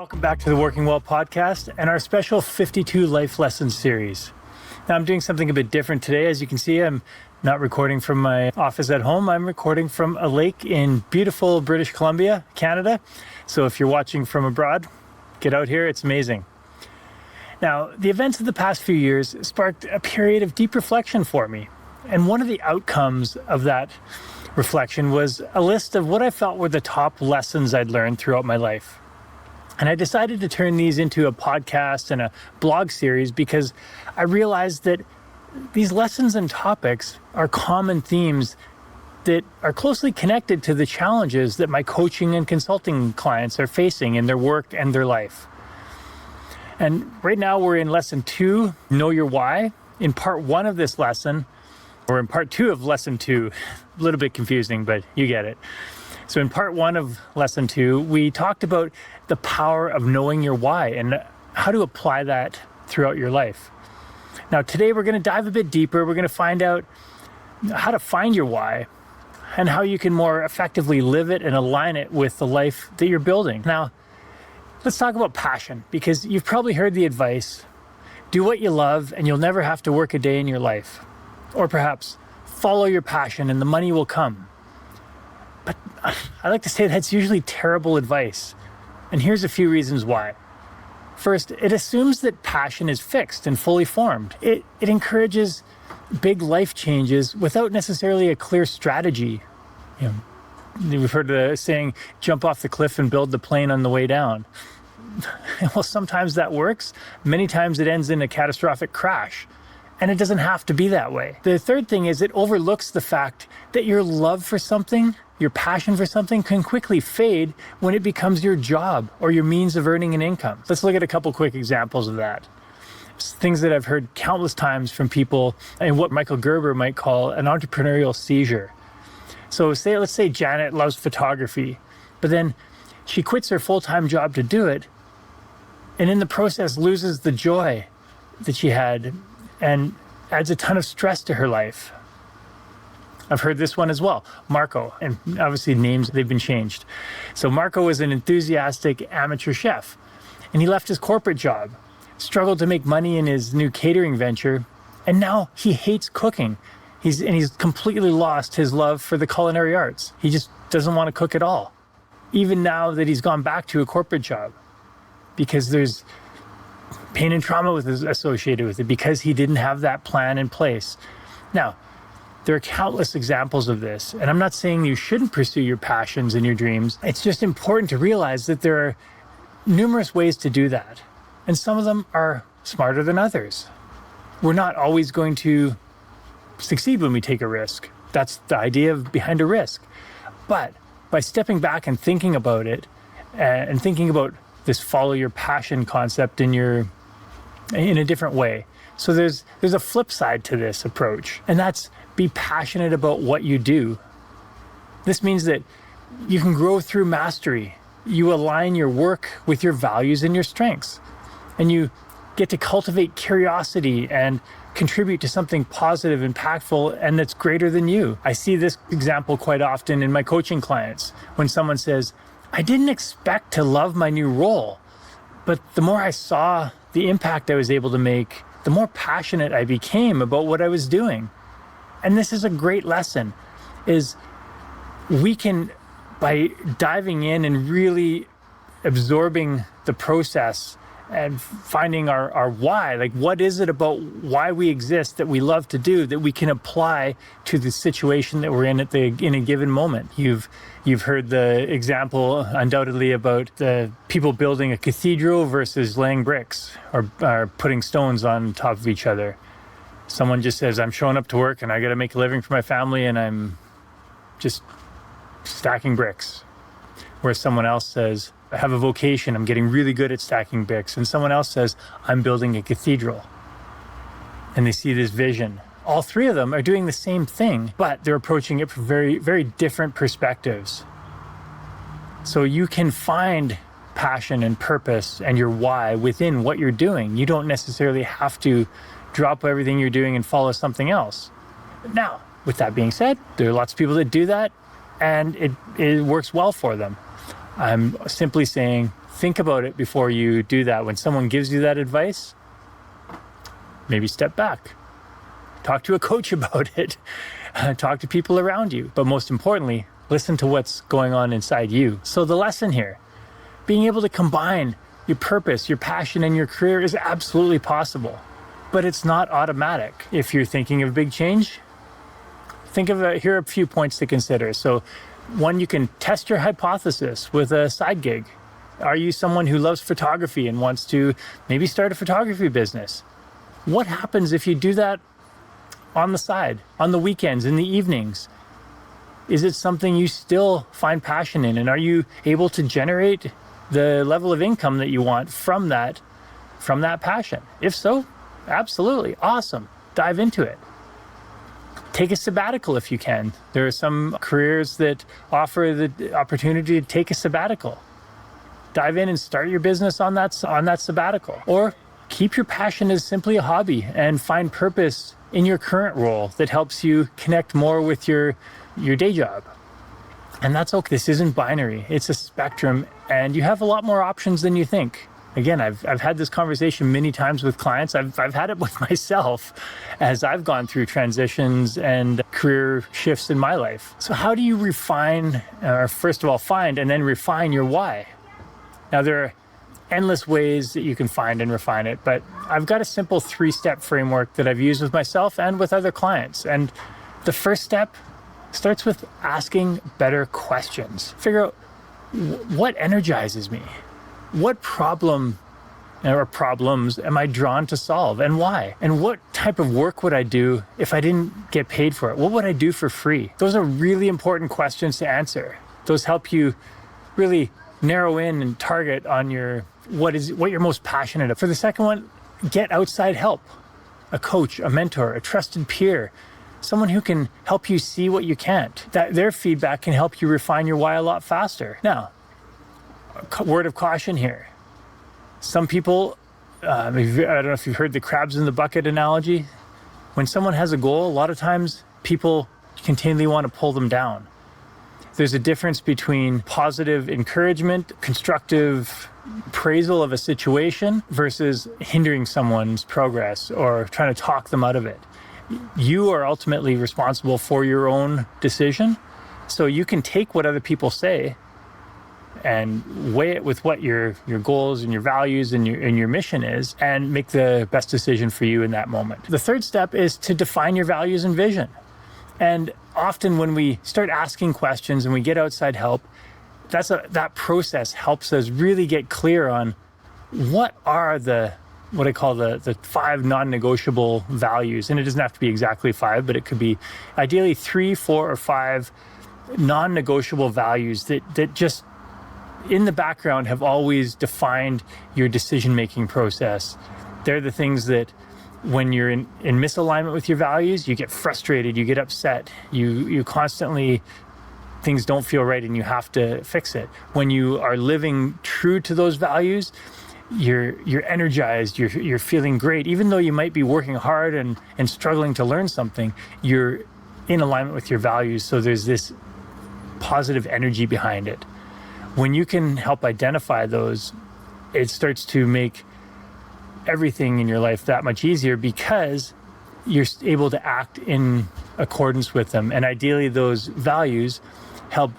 Welcome back to the Working Well podcast and our special 52 Life Lessons series. Now, I'm doing something a bit different today. As you can see, I'm not recording from my office at home. I'm recording from a lake in beautiful British Columbia, Canada. So if you're watching from abroad, get out here. It's amazing. Now, the events of the past few years sparked a period of deep reflection for me. And one of the outcomes of that reflection was a list of what I felt were the top lessons I'd learned throughout my life. And I decided to turn these into a podcast and a blog series because I realized that these lessons and topics are common themes that are closely connected to the challenges that my coaching and consulting clients are facing in their work and their life. And right now we're in lesson 2, Know Your Why. In part 1 of this lesson, or in part 2 of lesson 2, a little bit confusing, but you get it. So in part 1 of lesson 2, we talked about the power of knowing your why and how to apply that throughout your life. Now today we're going to dive a bit deeper. We're going to find out how to find your why and how you can more effectively live it and align it with the life that you're building. Now, let's talk about passion, because you've probably heard the advice, do what you love and you'll never have to work a day in your life. Or perhaps, follow your passion and the money will come. But I like to say that's usually terrible advice. And here's a few reasons why. First, it assumes that passion is fixed and fully formed. It encourages big life changes without necessarily a clear strategy. We've heard the saying, jump off the cliff and build the plane on the way down. Well, sometimes that works. Many times it ends in a catastrophic crash. And it doesn't have to be that way. The third thing is it overlooks the fact that your love for something, your passion for something can quickly fade when it becomes your job or your means of earning an income. Let's look at a couple quick examples of that. Things that I've heard countless times from people and what Michael Gerber might call an entrepreneurial seizure. So let's say Janet loves photography, but then she quits her full-time job to do it, and in the process loses the joy that she had and adds a ton of stress to her life. I've heard this one as well. Marco, and obviously names, they've been changed. So Marco was an enthusiastic amateur chef, and he left his corporate job, struggled to make money in his new catering venture, and now he hates cooking. He's completely lost his love for the culinary arts. He just doesn't want to cook at all, even now that he's gone back to a corporate job, because there's pain and trauma associated with it, because he didn't have that plan in place. Now, there are countless examples of this, and I'm not saying you shouldn't pursue your passions and your dreams. It's just important to realize that there are numerous ways to do that, and some of them are smarter than others. We're not always going to succeed when we take a risk. That's the idea behind a risk. But by stepping back and thinking about it, and thinking about this follow your passion concept in a different way. So there's a flip side to this approach, and that's be passionate about what you do. This means that you can grow through mastery. You align your work with your values and your strengths, and you get to cultivate curiosity and contribute to something positive, impactful, and that's greater than you. I see this example quite often in my coaching clients when someone says, I didn't expect to love my new role, but the more I saw the impact I was able to make, the more passionate I became about what I was doing. And this is a great lesson, is we can, by diving in and really absorbing the process and finding our why, like what is it about why we exist that we love to do that we can apply to the situation that we're in in a given moment. You've heard the example undoubtedly about the people building a cathedral versus laying bricks or putting stones on top of each other. Someone just says, I'm showing up to work and I got to make a living for my family and I'm just stacking bricks. Whereas someone else says, I have a vocation, I'm getting really good at stacking bricks. And someone else says, I'm building a cathedral. And they see this vision. All three of them are doing the same thing, but they're approaching it from very, very different perspectives. So you can find passion and purpose and your why within what you're doing. You don't necessarily have to drop everything you're doing and follow something else. Now, with that being said, there are lots of people that do that and it works well for them. I'm simply saying, think about it before you do that. When someone gives you that advice, maybe step back. Talk to a coach about it. Talk to people around you. But most importantly, listen to what's going on inside you. So the lesson here, being able to combine your purpose, your passion, and your career is absolutely possible. But it's not automatic. If you're thinking of big change, here are a few points to consider. So one, you can test your hypothesis with a side gig. Are you someone who loves photography and wants to maybe start a photography business? What happens if you do that on the side, on the weekends, in the evenings? Is it something you still find passion in? And are you able to generate the level of income that you want from that passion? If so, absolutely. Awesome. Dive into it. Take a sabbatical if you can. There are some careers that offer the opportunity to take a sabbatical. Dive in and start your business on that sabbatical. Or keep your passion as simply a hobby and find purpose in your current role that helps you connect more with your day job. And that's okay. This isn't binary. It's a spectrum, and you have a lot more options than you think. Again, I've had this conversation many times with clients. I've had it with myself as I've gone through transitions and career shifts in my life. So how do you find and then refine your why? Now, there are endless ways that you can find and refine it, but I've got a simple 3-step framework that I've used with myself and with other clients. And the first step starts with asking better questions. Figure out what energizes me. What problem or problems am I drawn to solve, and why? And what type of work would I do if I didn't get paid for it? What would I do for free? Those are really important questions to answer. Those help you really narrow in and target on what you're most passionate about. For the second one, get outside help. A coach, a mentor, a trusted peer, someone who can help you see what you can't. Their feedback can help you refine your why a lot faster. Now, a word of caution here. Some people, I don't know if you've heard the crabs in the bucket analogy. When someone has a goal, a lot of times people continually want to pull them down. There's a difference between positive encouragement, constructive appraisal of a situation versus hindering someone's progress or trying to talk them out of it. You are ultimately responsible for your own decision. So you can take what other people say and weigh it with what your goals and your values and your mission is, and make the best decision for you in that moment. The third step is to define your values and vision. And often when we start asking questions and we get outside help, that process helps us really get clear on what are what I call the 5 non-negotiable values. And it doesn't have to be exactly 5, but it could be ideally 3, 4, or 5 non-negotiable values that just in the background have always defined your decision-making process. They're the things that when you're in misalignment with your values, you get frustrated, you get upset, you constantly, things don't feel right and you have to fix it. When you are living true to those values, you're energized, you're feeling great. Even though you might be working hard and struggling to learn something, you're in alignment with your values. So there's this positive energy behind it. When you can help identify those, it starts to make everything in your life that much easier because you're able to act in accordance with them. And ideally, those values help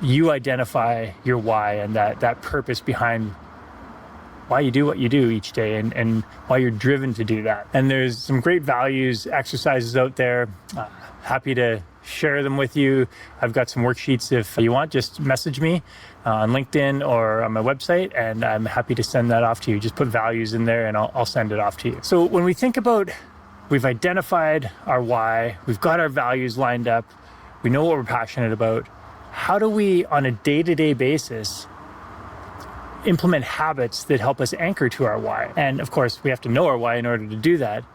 you identify your why and that purpose behind why you do what you do each day and why you're driven to do that. And there's some great values exercises out there. Happy to share them with you. I've got some worksheets if you want. Just message me on LinkedIn or on my website, and I'm happy to send that off to you. Just put values in there and I'll send it off to you. So when we think about, we've identified our why, we've got our values lined up, we know what we're passionate about, how do we, on a day-to-day basis, implement habits that help us anchor to our why? And of course, we have to know our why in order to do that.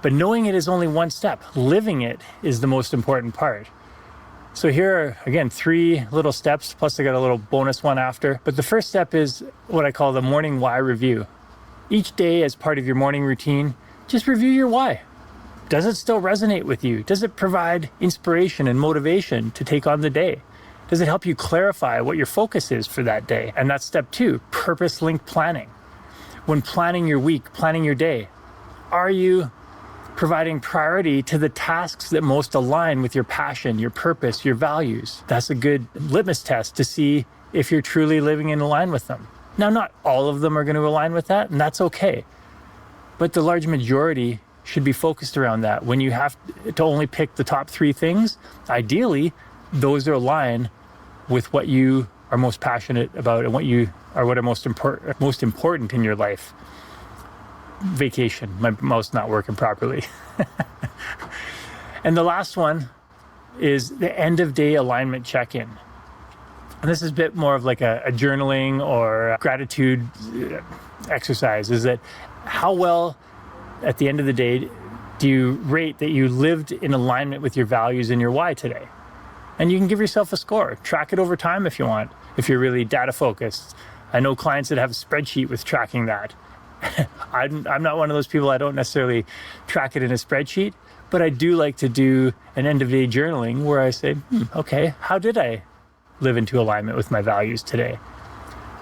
But knowing it is only one step. Living it is the most important part. So here are, again, 3 little steps, plus I got a little bonus one after. But the first step is what I call the morning why review. Each day, as part of your morning routine, just review your why. Does it still resonate with you? Does it provide inspiration and motivation to take on the day? Does it help you clarify what your focus is for that day? And that's step 2, purpose-linked planning. When planning your week, planning your day, are you providing priority to the tasks that most align with your passion, your purpose, your values? That's a good litmus test to see if you're truly living in line with them. Now, not all of them are going to align with that, and that's okay. But the large majority should be focused around that. When you have to only pick the top 3 things, ideally, those are aligned with what you are most passionate about and what are most important in your life. Vacation, my mouse not working properly. And the last one is the end of day alignment check-in. And this is a bit more of like a journaling or a gratitude exercise, is that how well at the end of the day do you rate that you lived in alignment with your values and your why today? And you can give yourself a score. Track it over time if you want, if you're really data focused. I know clients that have a spreadsheet with tracking that. I'm not one of those people. I don't necessarily track it in a spreadsheet, but I do like to do an end of day journaling where I say, okay, how did I live into alignment with my values today?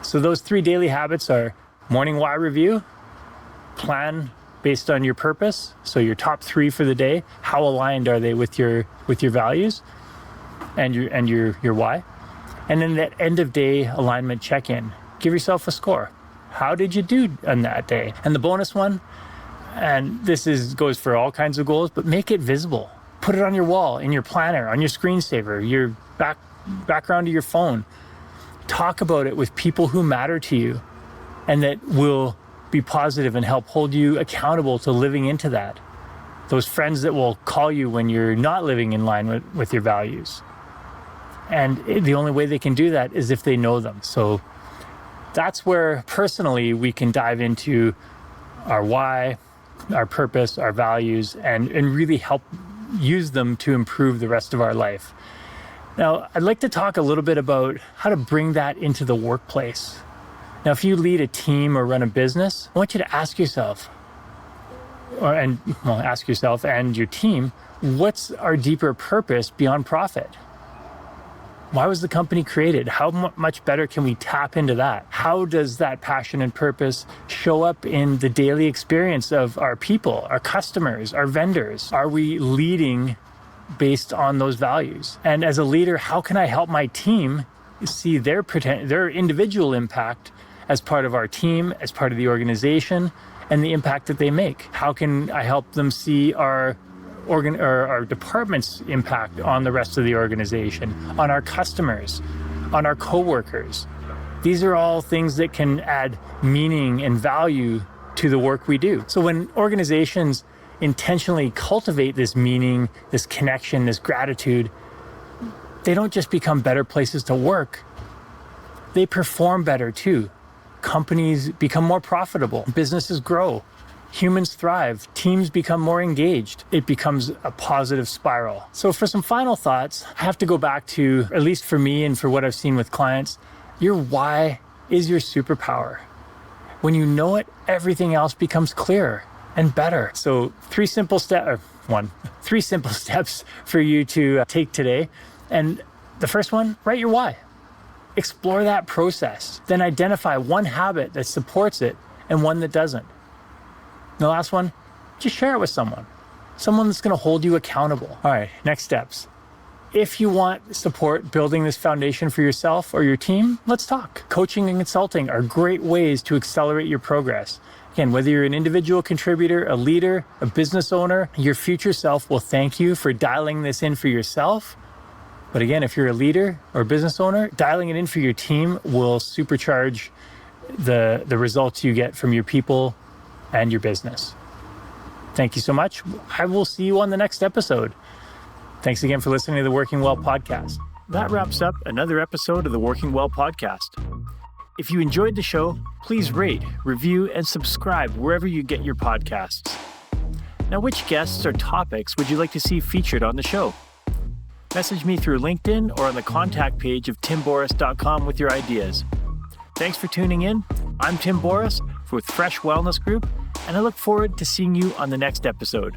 So those 3 daily habits are morning why review, plan based on your purpose. So your top 3 for the day, how aligned are they with your values and your why? And then that end of day alignment check-in, give yourself a score. How did you do on that day? And the bonus one, and this goes for all kinds of goals, but make it visible. Put it on your wall, in your planner, on your screensaver, your background of your phone. Talk about it with people who matter to you and that will be positive and help hold you accountable to living into that. Those friends that will call you when you're not living in line with your values. And the only way they can do that is if they know them. So that's where personally we can dive into our why, our purpose, our values, and really help use them to improve the rest of our life. Now, I'd like to talk a little bit about how to bring that into the workplace. Now, if you lead a team or run a business, I want you to ask yourself, ask yourself and your team, what's our deeper purpose beyond profit? Why was the company created? How much better can we tap into that? How does that passion and purpose show up in the daily experience of our people, our customers, our vendors? Are we leading based on those values? And as a leader, how can I help my team see their individual impact as part of our team, as part of the organization, and the impact that they make? How can I help them see our department's impact on the rest of the organization, on our customers, on our coworkers? These are all things that can add meaning and value to the work we do. So when organizations intentionally cultivate this meaning, this connection, this gratitude, they don't just become better places to work, they perform better too. Companies become more profitable, businesses grow, humans thrive, teams become more engaged. It becomes a positive spiral. So for some final thoughts, I have to go back to, at least for me and for what I've seen with clients, your why is your superpower. When you know it, everything else becomes clearer and better. So 3 simple steps for you to take today. And the first one, write your why. Explore that process. Then identify one habit that supports it and one that doesn't. The last one, just share it with someone that's going to hold you accountable. All right, next steps. If you want support building this foundation for yourself or your team, let's talk. Coaching and consulting are great ways to accelerate your progress. Again, whether you're an individual contributor, a leader, a business owner, your future self will thank you for dialing this in for yourself. But again, if you're a leader or a business owner, dialing it in for your team will supercharge the results you get from your people and your business. Thank you so much. I will see you on the next episode. Thanks again for listening to the Working Well podcast. That wraps up another episode of the Working Well podcast. If you enjoyed the show, please rate, review, and subscribe wherever you get your podcasts. Now, which guests or topics would you like to see featured on the show? Message me through LinkedIn or on the contact page of timborys.com with your ideas. Thanks for tuning in. I'm Tim Borys with Fresh Wellness Group, and I look forward to seeing you on the next episode.